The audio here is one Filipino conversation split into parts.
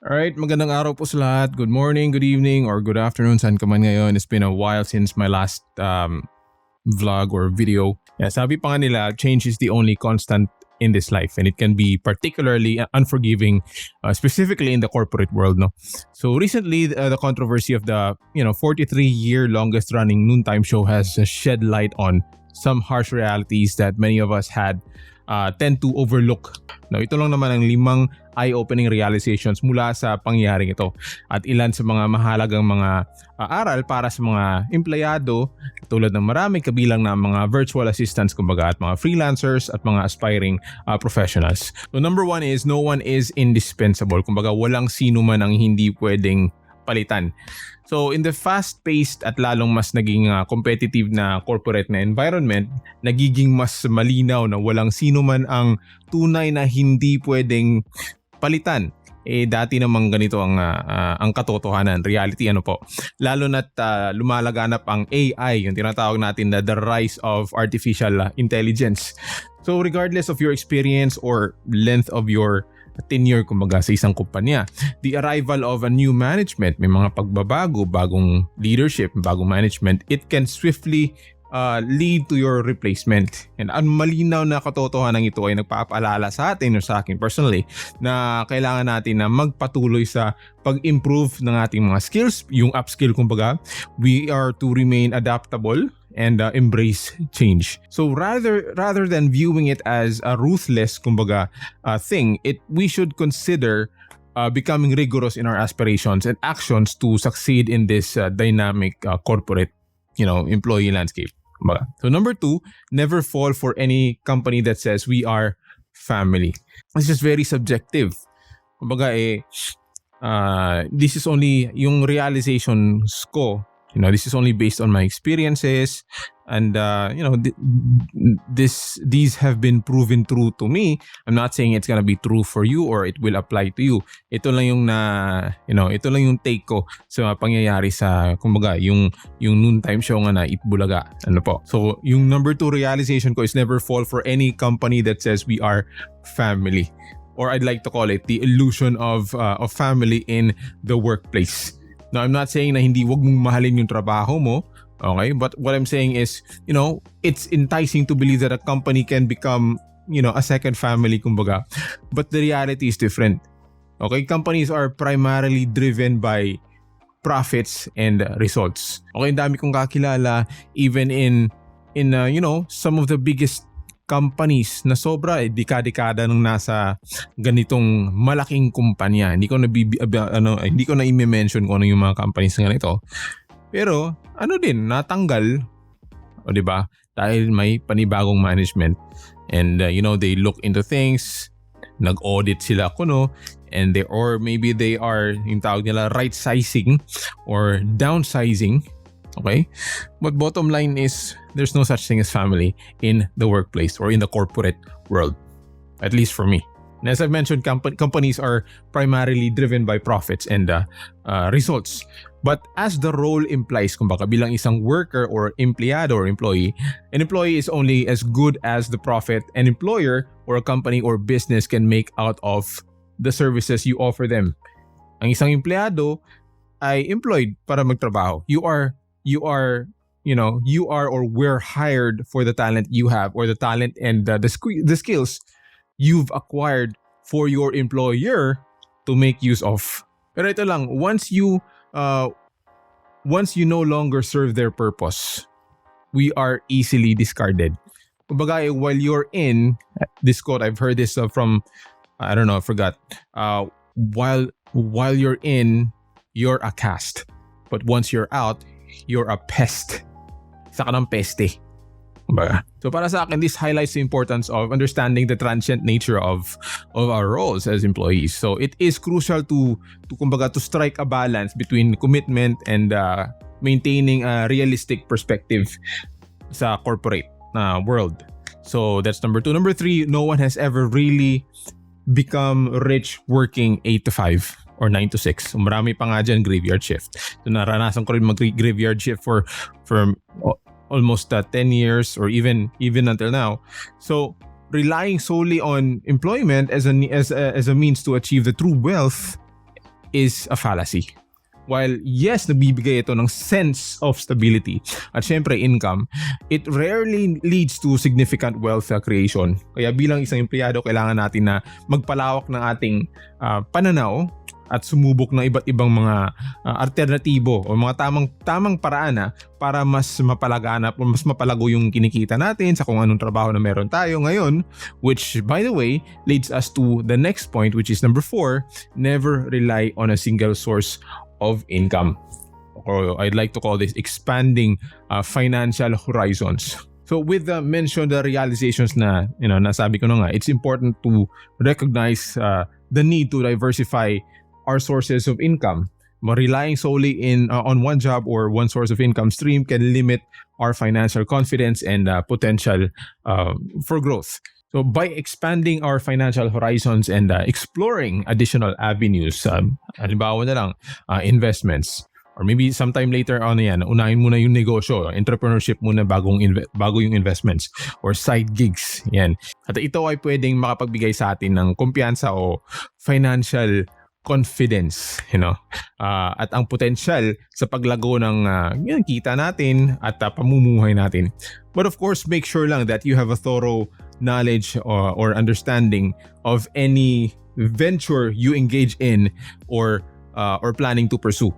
Alright, magandang araw po sa lahat. Good morning, good evening, or good afternoon saan ka man ngayon. It's been a while since my last vlog or video. Yeah, sabi pa nga nila, change is the only constant in this life, and it can be particularly unforgiving, specifically in the corporate world. No, so recently the controversy of the 43-year longest running noontime show has shed light on some harsh realities that many of us had tend to overlook. No, ito lang naman ang 5 eye-opening realizations mula sa pangyayaring ito at ilan sa mga mahalagang mga aral para sa mga empleyado tulad ng marami kabilang na mga virtual assistants kumbaga at mga freelancers at mga aspiring professionals. So number 1 is no one is indispensable. Kumbaga walang sino man ang hindi pwedeng palitan. So in the fast-paced at lalong mas naging competitive na corporate na environment, nagiging mas malinaw na walang sino man ang tunay na hindi pwedeng palitan. Dati namang ganito ang katotohanan, reality po. Lalo na't lumalaganap ang AI, yung tinatawag natin na the rise of artificial intelligence. So regardless of your experience or length of your tenure kumbaga sa isang kumpanya, the arrival of a new management, may mga pagbabago, bagong leadership, bagong management, it can swiftly lead to your replacement. And ang malinaw na katotohanan ito ay nagpapaalala sa atin o sa akin personally na kailangan natin na magpatuloy sa pag-improve ng ating mga skills, yung upskill kumbaga. We are to remain adaptable and embrace change. So rather than viewing it as a ruthless kumbaga thing, we should consider becoming rigorous in our aspirations and actions to succeed in this dynamic corporate employee landscape. So number 2, never fall for any company that says we are family. It's just very subjective. Kumbaga this is only yung realizations ko. This is only based on my experiences, and these have been proven true to me. I'm not saying it's gonna be true for you or it will apply to you. Ito lang yung ito lang yung take ko sa pangyayari sa kumbaga yung noontime show nga na Itbulaga. So yung number 2 realization ko is never fall for any company that says we are family, or I'd like to call it the illusion of family in the workplace. Now, I'm not saying na hindi wag mong mahalin yung trabaho mo, okay? But what I'm saying is, it's enticing to believe that a company can become, a second family, kumbaga. But the reality is different. Okay? Companies are primarily driven by profits and results. Okay, dami kong kakilala even in some of the biggest companies na sobra dekada nung nasa ganitong malaking kumpanya. Hindi ko na i-mention kung ano yung mga companies na ganito. Pero natanggal, o di ba? Dahil may panibagong management. And they look into things, nag-audit sila and maybe they are yung tawag nila right sizing or downsizing. Okay? But bottom line is there's no such thing as family in the workplace or in the corporate world. At least for me. And as I've mentioned, companies are primarily driven by profits and results. But as the role implies, kumbaga bilang isang worker or empleyado or employee, an employee is only as good as the profit an employer or a company or business can make out of the services you offer them. Ang isang empleyado ay employed para magtrabaho. You are or we're hired for the talent you have or the talent and the skills you've acquired for your employer to make use of. Pero ito lang, once you no longer serve their purpose, we are easily discarded. Kumbaga, while you're in this quote, I've heard this from I don't know, I forgot. While you're in, you're a cast, but once you're out, you're a pest. Isa ka ng peste. So para sa akin, this highlights the importance of understanding the transient nature of our roles as employees. So it is crucial to strike a balance between commitment and maintaining a realistic perspective sa corporate world. So that's number 2. Number 3, no one has ever really become rich working 8 to 5. Or 9 to 6. Marami pa nga dyan graveyard shift. So naranasan ko rin mag-graveyard shift for almost 10 years or even until now. So relying solely on employment as a means to achieve the true wealth is a fallacy. While yes, nabibigay ito ng sense of stability at syempre income, it rarely leads to significant wealth creation. Kaya bilang isang empleyado, kailangan natin na magpalawak ng ating pananaw at sumubok ng iba't ibang mga alternatibo o mga tamang paraan para mas mapalaganap o mas mapalago yung kinikita natin sa kung anong trabaho na meron tayo ngayon, which by the way leads us to the next point, which is number 4, never rely on a single source of income, or I'd like to call this expanding financial horizons. So with the mentioned realizations na nasabi ko na nga, it's important to recognize the need to diversify our sources of income. Relying solely on one job or one source of income stream can limit our financial confidence and potential for growth. So by expanding our financial horizons and exploring additional avenues, halimbawa na lang, investments, or maybe sometime later on unahin muna yung negosyo, entrepreneurship muna bago yung investments or side gigs. Yan. At ito ay pwedeng makapagbigay sa atin ng kumpiyansa o financial confidence, at ang potential sa paglago ng kita natin at pamumuhay natin. But of course, make sure lang that you have a thorough knowledge or understanding of any venture you engage in or planning to pursue.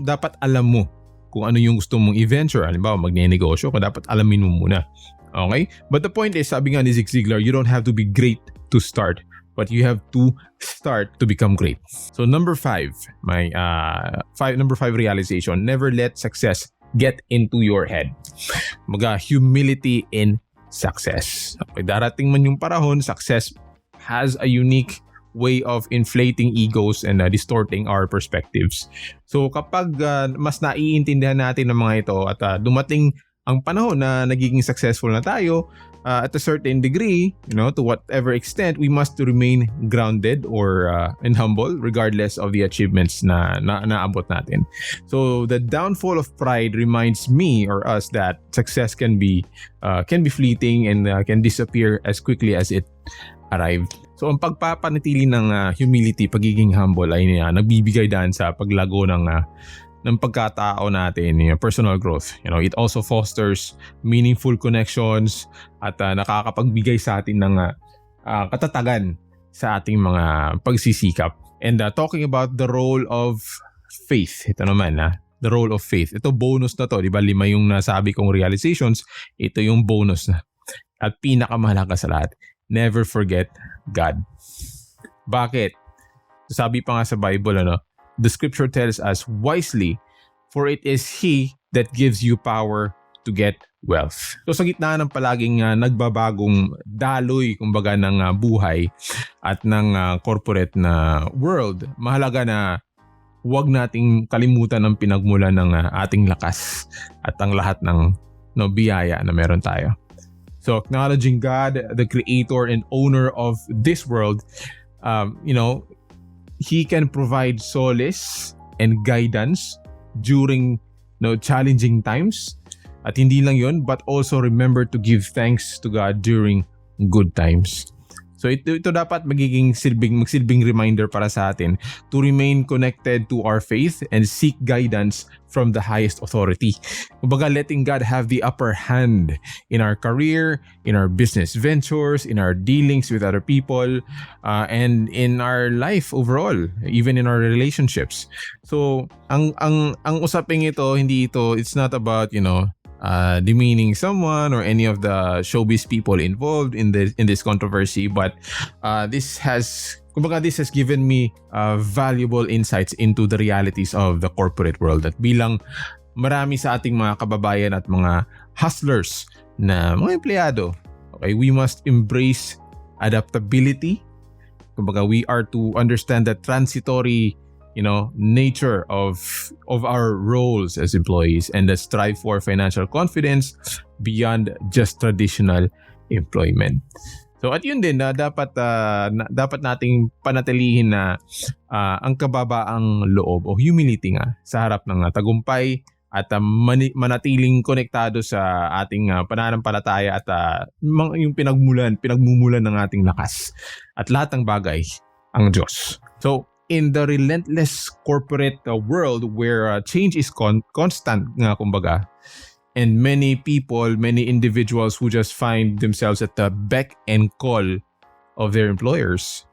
Dapat alam mo kung ano yung gusto mong i-venture. Halimbawa, magne-negosyo ka, dapat alamin mo muna. Okay? But the point is, sabi nga ni Zig Ziglar, you don't have to be great to start, but you have to start to become great. So number 5, number 5 realization, never let success get into your head. Humility in success. Okay, darating man yung panahon, success has a unique way of inflating egos and distorting our perspectives. So kapag mas naiintindihan natin ng mga ito at dumating ang panahon na nagiging successful na tayo, at a certain degree, to whatever extent, we must remain grounded and humble regardless of the achievements na naabot natin. So the downfall of pride reminds me or us that success can be fleeting and can disappear as quickly as it arrived. So ang pagpapanatili ng humility, pagiging humble ay nagbibigay daan sa paglago ng pagkatao natin, personal growth. It also fosters meaningful connections at nakakapagbigay sa atin ng katatagan sa ating mga pagsisikap. And talking about the role of faith, ito naman the role of faith. Ito bonus na to, di ba? 5 yung nasabi kong realizations, ito yung bonus na. At pinakamahalaga sa lahat, never forget God. Bakit? Sabi pa nga sa Bible, the scripture tells us wisely, for it is He that gives you power to get wealth. So sa gitna ng palaging nagbabagong daloy kumbaga ng buhay at ng corporate na world, mahalaga na huwag nating kalimutan ang pinagmulan ng ating lakas at ang lahat ng biyaya na meron tayo. So acknowledging God, the creator and owner of this world, He can provide solace and guidance during challenging times. At hindi lang yun, but also remember to give thanks to God during good times. So ito dapat magsilbing reminder para sa atin to remain connected to our faith and seek guidance from the highest authority. Kumbaga, letting God have the upper hand in our career, in our business ventures, in our dealings with other people, and in our life overall, even in our relationships. So ang usaping ito, it's not about demeaning someone or any of the showbiz people involved in this controversy, but this has given me valuable insights into the realities of the corporate world. At bilang marami sa ating mga kababayan at mga hustlers na mga empleyado, okay, we must embrace adaptability. Kumbaga, we are to understand the transitory nature of our roles as employees and strive for financial confidence beyond just traditional employment. So at yun din dapat nating panatilihin na ang kababaang loob o humility nga sa harap ng tagumpay at manatiling konektado sa ating pananampalataya at yung pinagmumulan ng ating lakas at lahat ng bagay ang Diyos. So in the relentless corporate world where change is constant nga kumbaga, and many people, many individuals who just find themselves at the beck and call of their employers,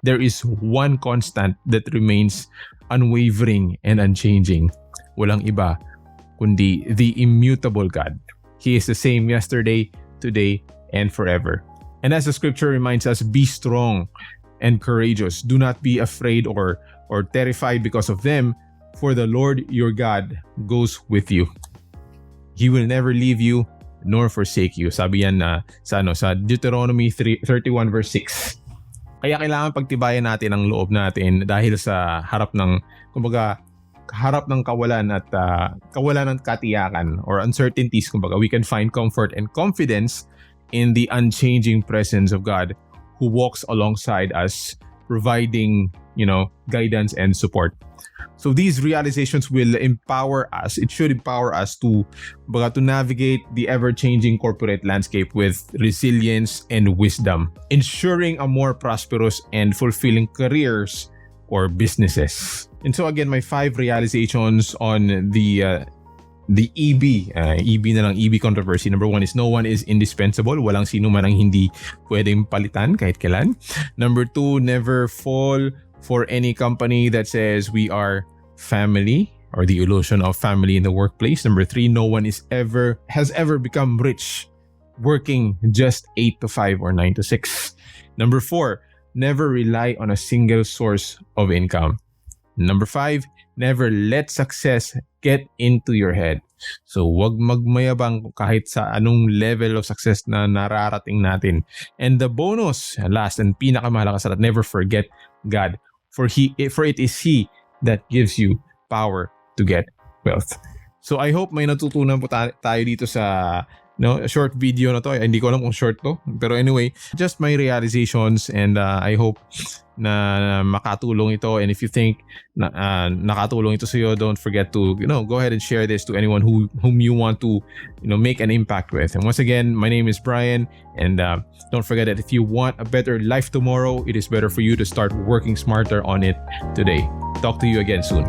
there is one constant that remains unwavering and unchanging. Walang iba kundi the immutable God. He is the same yesterday, today, and forever. And as the scripture reminds us, be strong and courageous. Do not be afraid or terrified because of them, for the Lord your God goes with you. He will never leave you nor forsake you. Sabi yan sa Deuteronomy 31 verse 6. Kaya kailangan pagtibayan natin ang loob natin dahil sa harap ng kawalan at kawalan ng katiyakan or uncertainties, kumbaga, we can find comfort and confidence in the unchanging presence of God who walks alongside us, providing, guidance and support. So these realizations will empower us. It should empower us to navigate the ever-changing corporate landscape with resilience and wisdom, ensuring a more prosperous and fulfilling careers or businesses. And so again, my 5 realizations on the EB na lang, EB controversy. Number 1 is no one is indispensable. Walang sino man ang hindi pwedeng palitan kahit kailan. Number 2, never fall for any company that says we are family or the illusion of family in the workplace. Number 3, no one has ever become rich working just 8 to 5 or 9 to 6. Number 4, never rely on a single source of income. Number 5, never let success get into your head. So wag magmayabang kahit sa anong level of success na nararating natin. And the bonus, last and pinakamahalaga sa lahat, never forget God. For it is He that gives you power to get wealth. So I hope may natutunan po tayo dito sa short video na to. Hindi ko alam kung short to. Pero anyway, just my realizations, and I hope na makatulong ito. And if you think na nakatulong ito sa iyo, don't forget to go ahead and share this to anyone whom you want to make an impact with. And once again, my name is Brian, and don't forget that if you want a better life tomorrow, it is better for you to start working smarter on it today. Talk to you again soon.